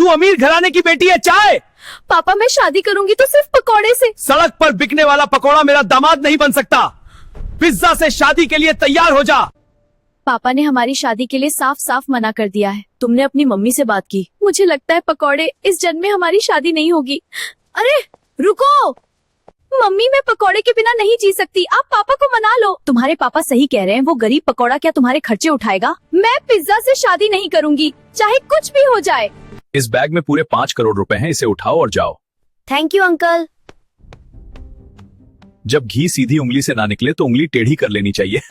तू अमीर घराने की बेटी है चाय। पापा मैं शादी करूंगी तो सिर्फ पकौड़े से। सड़क पर बिकने वाला पकौड़ा मेरा दामाद नहीं बन सकता। पिज्जा से शादी के लिए तैयार हो जा। पापा ने हमारी शादी के लिए साफ साफ मना कर दिया है। तुमने अपनी मम्मी से बात की? मुझे लगता है पकौड़े, इस जन्म में हमारी शादी नहीं होगी। अरे रुको मम्मी, मैं पकौड़े के बिना नहीं जी सकती। आप पापा को मना लो। तुम्हारे पापा सही कह रहे हैं, वो गरीब पकौड़ा क्या तुम्हारे खर्चे उठाएगा? मैं पिज्जा से शादी नहीं करूंगी, चाहे कुछ भी हो जाए। इस बैग में पूरे 5 करोड़ रुपए हैं, इसे उठाओ और जाओ। Thank you uncle. जब घी सीधी उंगली से ना निकले तो उंगली टेढ़ी कर लेनी चाहिए।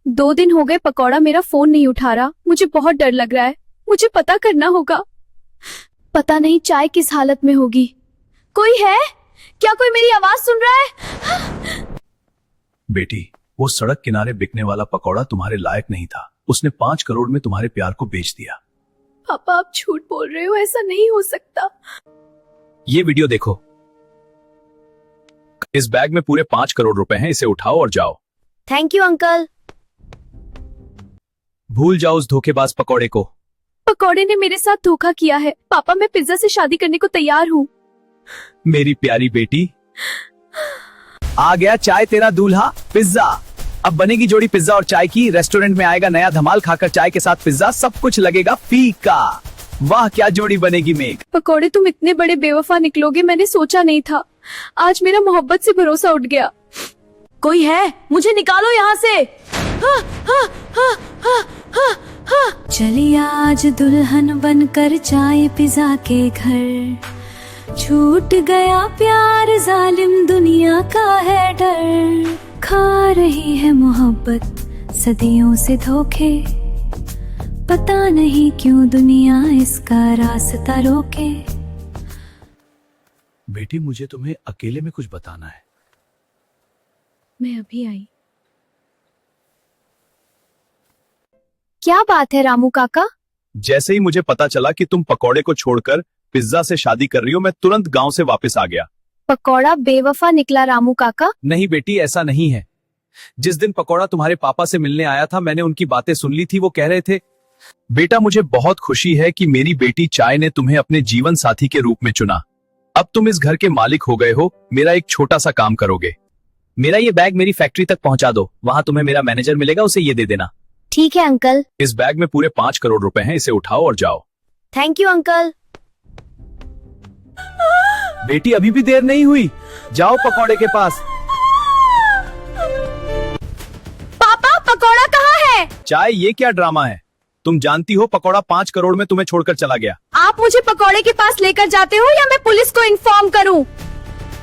2 दिन हो गए पकौड़ा मेरा फोन नहीं उठा रहा। मुझे बहुत डर लग रहा है। मुझे पता करना होगा। पता नहीं चाय किस हालत में होगी। कोई है क्या? कोई मेरी आवाज सुन रहा है? बेटी, वो सड़क किनारे बिकने वाला पकौड़ा तुम्हारे लायक नहीं था। उसने 5 करोड़ में तुम्हारे प्यार को बेच दिया। पापा आप झूठ बोल रहे हो, ऐसा नहीं हो सकता। ये वीडियो देखो। इस बैग में पूरे 5 करोड़ रुपए हैं, इसे उठाओ और जाओ। Thank you uncle. भूल जाओ उस धोखेबाज पकौड़े को। पकौड़े ने मेरे साथ धोखा किया है। पापा मैं पिज्जा से शादी करने को तैयार हूँ। मेरी प्यारी बेटी, आ गया चाय तेरा दूल्हा पिज्जा। अब बनेगी जोड़ी पिज्जा और चाय की। रेस्टोरेंट में आएगा नया धमाल, खाकर चाय के साथ पिज्जा, सब कुछ लगेगा फीका। वाह क्या जोड़ी बनेगी मेघ। पकौड़े तुम इतने बड़े बेवफा निकलोगे, मैंने सोचा नहीं था। आज मेरा मोहब्बत से भरोसा उठ गया। कोई है? मुझे निकालो यहाँ से। चली आज दुल्हन बनकर चाय पिज्जा के घर। छूट गया प्यार, जालिम दुनिया का है डर। खा रही है मोहब्बत सदियों से धोखे। पता नहीं क्यों दुनिया इसका रास्ता रोके। बेटी मुझे तुम्हें अकेले में कुछ बताना है। मैं अभी आई। क्या बात है रामू काका? जैसे ही मुझे पता चला कि तुम पकौड़े को छोड़कर पिज्जा से शादी कर रही हो, मैं तुरंत गांव से वापस आ गया। पकौड़ा बेवफा निकला रामू काका? नहीं बेटी, ऐसा नहीं है। जिस दिन पकौड़ा तुम्हारे पापा से मिलने आया था, मैंने उनकी बातें सुन ली थी। वो कह रहे थे, बेटा मुझे बहुत खुशी है कि मेरी बेटी चाय ने तुम्हें अपने जीवन साथी के रूप में चुना। अब तुम इस घर के मालिक हो गए हो। मेरा एक छोटा सा काम करोगे? मेरा ये बैग मेरी फैक्ट्री तक पहुंचा दो, वहां तुम्हें मेरा मैनेजर मिलेगा, उसे ये दे देना। ठीक है अंकल। इस बैग में पूरे 5 करोड़ रुपए हैं, इसे उठाओ और जाओ। Thank you uncle. बेटी अभी भी देर नहीं हुई, जाओ पकौड़े के पास। पापा पकौड़ा कहाँ है? चाय, ये क्या ड्रामा है? तुम जानती हो पकौड़ा 5 करोड़ में तुम्हें छोड़कर चला गया। आप मुझे पकौड़े के पास लेकर जाते हो या मैं पुलिस को इन्फॉर्म करूं?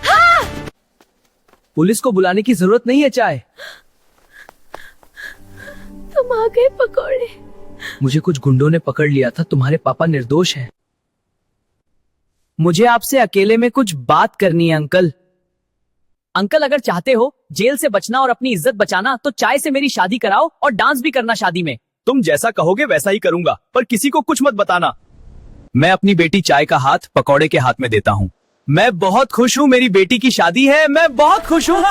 हाँ! पुलिस को बुलाने की जरूरत नहीं है चाय। तुम आ गए पकौड़े। मुझे कुछ गुंडों ने पकड़ लिया था। तुम्हारे पापा निर्दोष हैं। मुझे आपसे अकेले में कुछ बात करनी है अंकल। अंकल अगर चाहते हो जेल से बचना और अपनी इज्जत बचाना तो चाय से मेरी शादी कराओ और डांस भी करना शादी में। तुम जैसा कहोगे वैसा ही करूंगा, पर किसी को कुछ मत बताना। मैं अपनी बेटी चाय का हाथ पकौड़े के हाथ में देता हूँ। मैं बहुत खुश हूँ, मेरी बेटी की शादी है। मैं बहुत खुश हूँ।